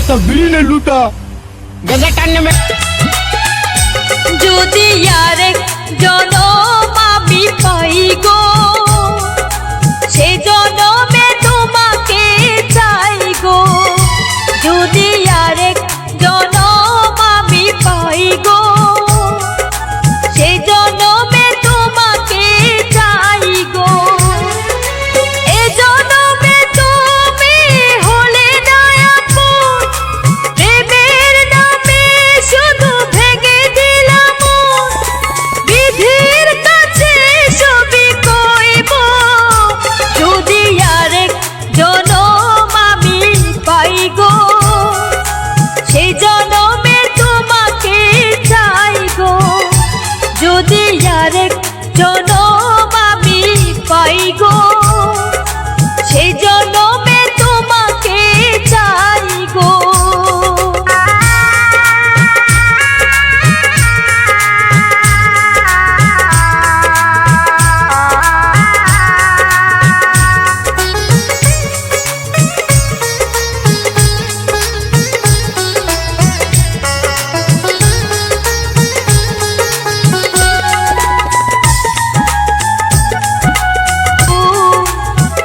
सा बीड़ी ने लूटा गजा टानने में যদি আরেক জনম আমি পাই গো সে জনমে তোমাকে চাই গো যদি আরেক জনম আমি পাই গো সে জনমে তোমাকে চাই গো এ জনমে তুমি হলে না আপন প্রেমের নামে শুধু ভেঙে দিলাম বিধির কাছে সবই কইব যদি আরেক জনম আমি পাই গো সেই জনমে তোমাকে চাই গো যদি আরেক জনম আমি পাই গো সেই জনমে তোমাকে চাই গো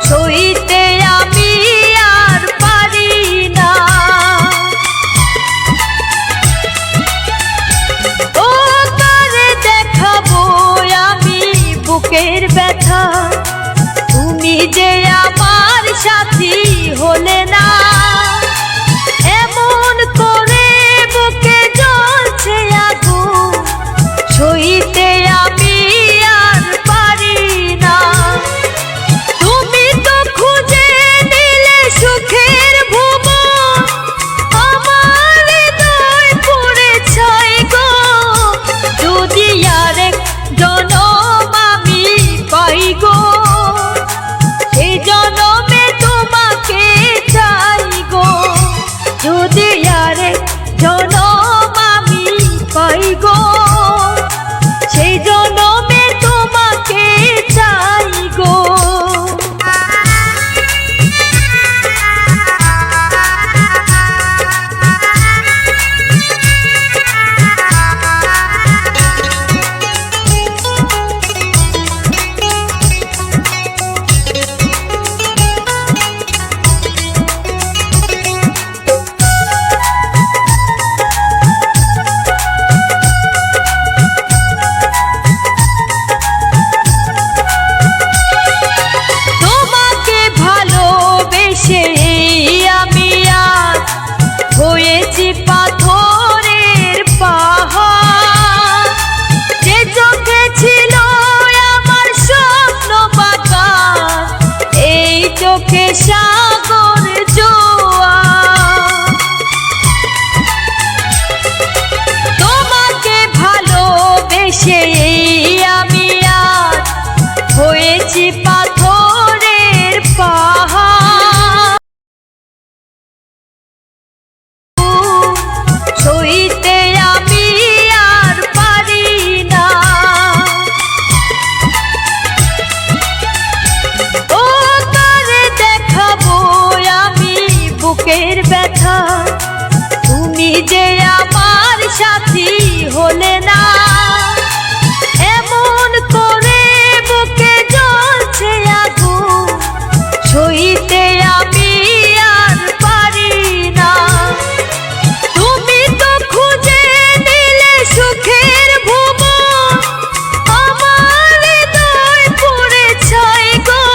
সইতে আমি আর পারি না ও কারে দেখাবো আমি বুকের ব্যথা তুমি যে আমার সাথী হলে না এমন করে বুকে জ্বলছে আগুন সইতে আমি আর পারি না তুমি তো খুঁজে দিলে সুখের ভুবন আমার হৃদয় পুড়ে ছাই গো যদি আরেক জনম আমি পাই গো সেই জনমে তোমাকে চাই গো যদি আরেক জনম আমি পাই গো সেই জনমে তোমাকে চাই গো তোমাকে ভালোবেসে আমি আজ হয়েছি পাথরের পাহাড় যে চোখে ছিল আমার স্বপ্ন বাগান এই চোখে সাগর জোয়ার তোমাকে ভালোবেসে আমি আজ হয়েছি পাথরের পাহাড় সইতে আমি আর পারি না ও কারে দেখাবো আমি বুকের ব্যথা তুমি যে আমার সাথী হলে না এমন করে বুকে জ্বলছে আগুন সইতে আমি আর পারি না তুমি তো খুঁজে দিলে সুখের ভুবন আমার হৃদয় পুড়ে ছাই গো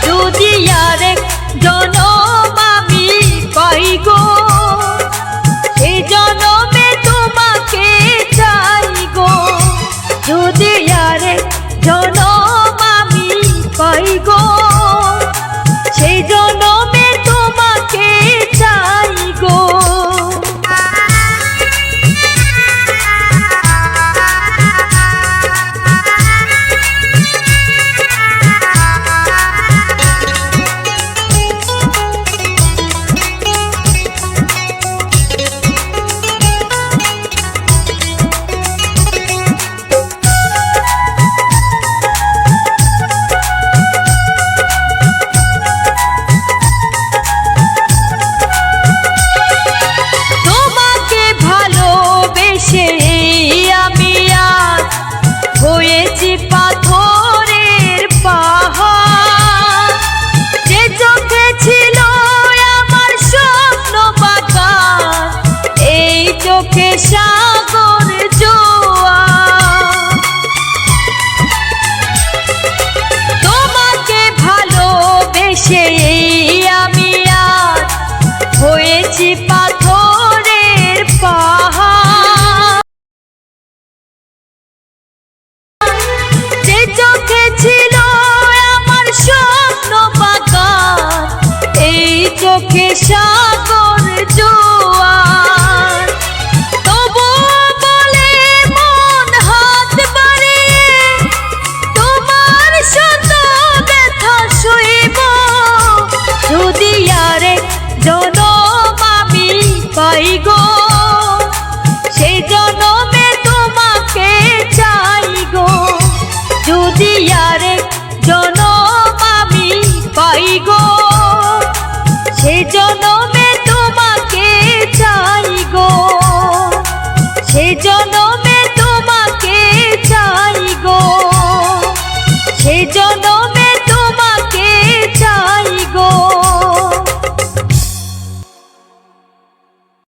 যদি আরেক জনম আমি পাই গো সেই জনমে তোমাকে চাই গো সাগর জোয়ার। তোমাকে ভালোবেসে আমি আর হয়েছি পাথরের পাহাড়। যে চোখে ছিল আমার স্বপ্ন বাগান, এই চোখে সাগর জোয়ার। তবুও বলে মন হাত বাড়িয়ে তোমার শত ব্যথা সইব, যদি আরেক জনম আমি পাই গো, সে জনমে তোমাকে চাই গো। যদি আরেক জনম আমি পাই গো, সে জনমে তোমাকে চাই গো, সে জনমে তোমাকে চাই গো, সে